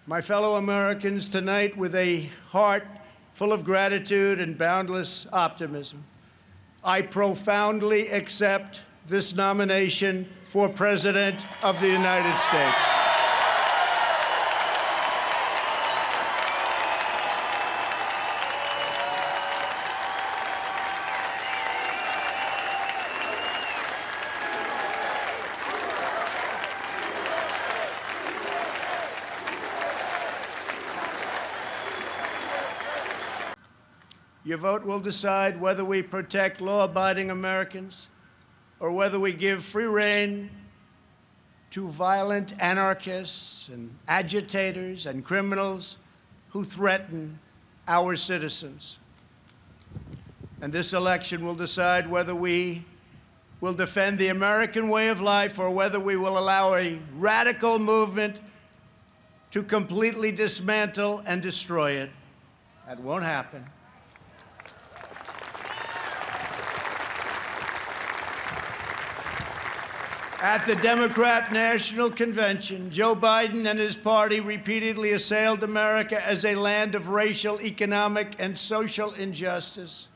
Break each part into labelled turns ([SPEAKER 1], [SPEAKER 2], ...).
[SPEAKER 1] My fellow Americans, tonight, with a heart full of gratitude and boundless optimism, I profoundly accept this nomination for President of the United States. Your vote will decide whether we protect law-abiding Americans or whether we give free rein to violent anarchists and agitators and criminals who threaten our citizens. And this election will decide whether we will defend the American way of life or whether we will allow a radical movement to completely dismantle and destroy it. That won't happen. At the Democrat National Convention, Joe Biden and his party repeatedly assailed America as a land of racial, economic, and social injustice.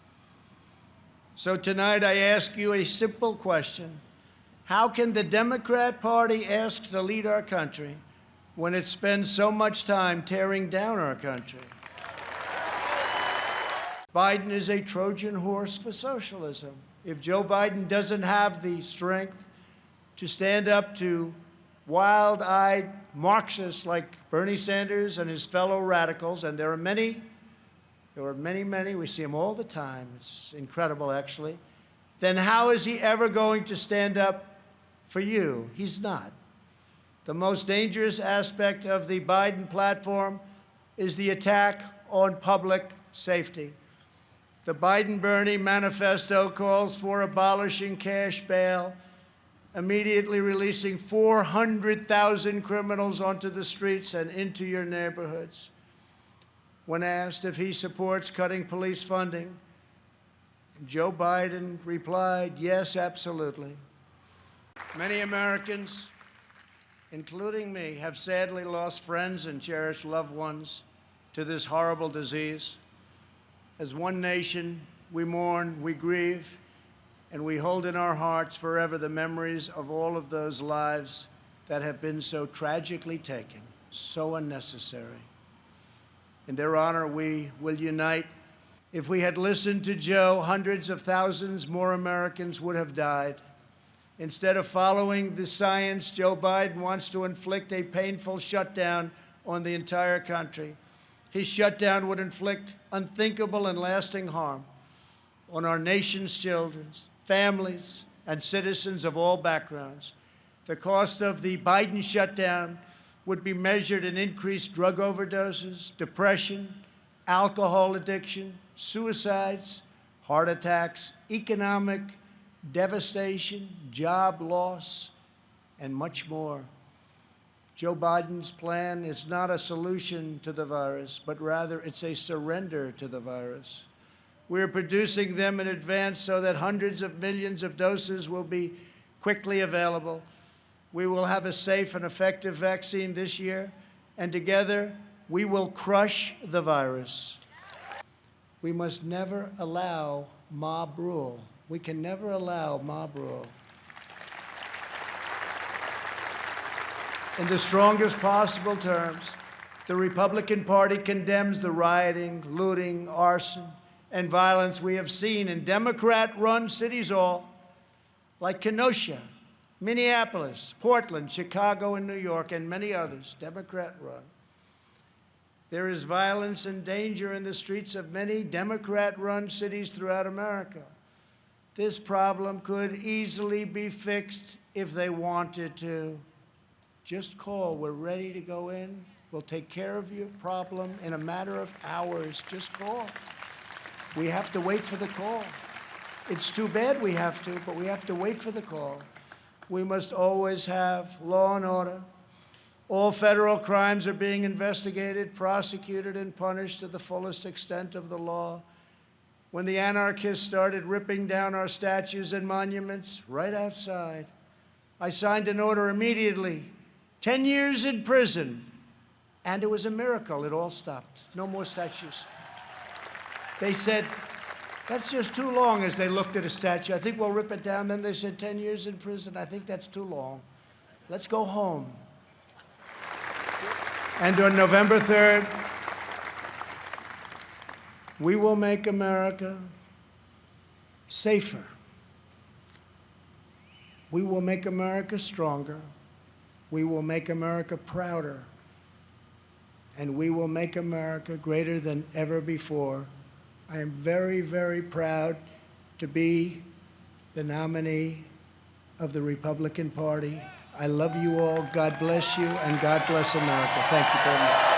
[SPEAKER 1] So tonight I ask you a simple question. How can the Democrat Party ask to lead our country when it spends so much time tearing down our country? Biden is a Trojan horse for socialism. If Joe Biden doesn't have the strength to stand up to wild-eyed Marxists like Bernie Sanders and his fellow radicals, and there are many, we see them all the time, it's incredible actually, then how is he ever going to stand up for you? He's not. The most dangerous aspect of the Biden platform is the attack on public safety. The Biden-Bernie manifesto calls for abolishing cash bail, immediately releasing 400,000 criminals onto the streets and into your neighborhoods. When asked if he supports cutting police funding, Joe Biden replied, yes, absolutely. Many Americans, including me, have sadly lost friends and cherished loved ones to this horrible disease. As one nation, we mourn, we grieve, and we hold in our hearts forever the memories of all of those lives that have been so tragically taken, so unnecessary. In their honor, we will unite. If we had listened to Joe, hundreds of thousands more Americans would have died. Instead of following the science, Joe Biden wants to inflict a painful shutdown on the entire country. His shutdown would inflict unthinkable and lasting harm on our nation's children, families, and citizens of all backgrounds. The cost of the Biden shutdown would be measured in increased drug overdoses, depression, alcohol addiction, suicides, heart attacks, economic devastation, job loss, and much more. Joe Biden's plan is not a solution to the virus, but rather it's a surrender to the virus. We are producing them in advance so that hundreds of millions of doses will be quickly available. We will have a safe and effective vaccine this year, and together we will crush the virus. We must never allow mob rule. We can never allow mob rule. In the strongest possible terms, the Republican Party condemns the rioting, looting, arson, and violence we have seen in Democrat-run cities all, like Kenosha, Minneapolis, Portland, Chicago, and New York, and many others, Democrat-run. There is violence and danger in the streets of many Democrat-run cities throughout America. This problem could easily be fixed if they wanted to. Just call. We're ready to go in. We'll take care of your problem in a matter of hours. Just call. We have to wait for the call. It's too bad we have to, but we have to wait for the call. We must always have law and order. All federal crimes are being investigated, prosecuted, and punished to the fullest extent of the law. When the anarchists started ripping down our statues and monuments right outside, I signed an order immediately, 10 years in prison And it was a miracle. It all stopped. No more statues. They said, that's just too long, as they looked at a statue. I think we'll rip it down. Then they said 10 years in prison. I think that's too long. Let's go home. And on November 3rd, we will make America safer. We will make America stronger. We will make America prouder. And we will make America greater than ever before. I am very, very proud to be the nominee of the Republican Party. I love you all. God bless you, and God bless America. Thank you very much.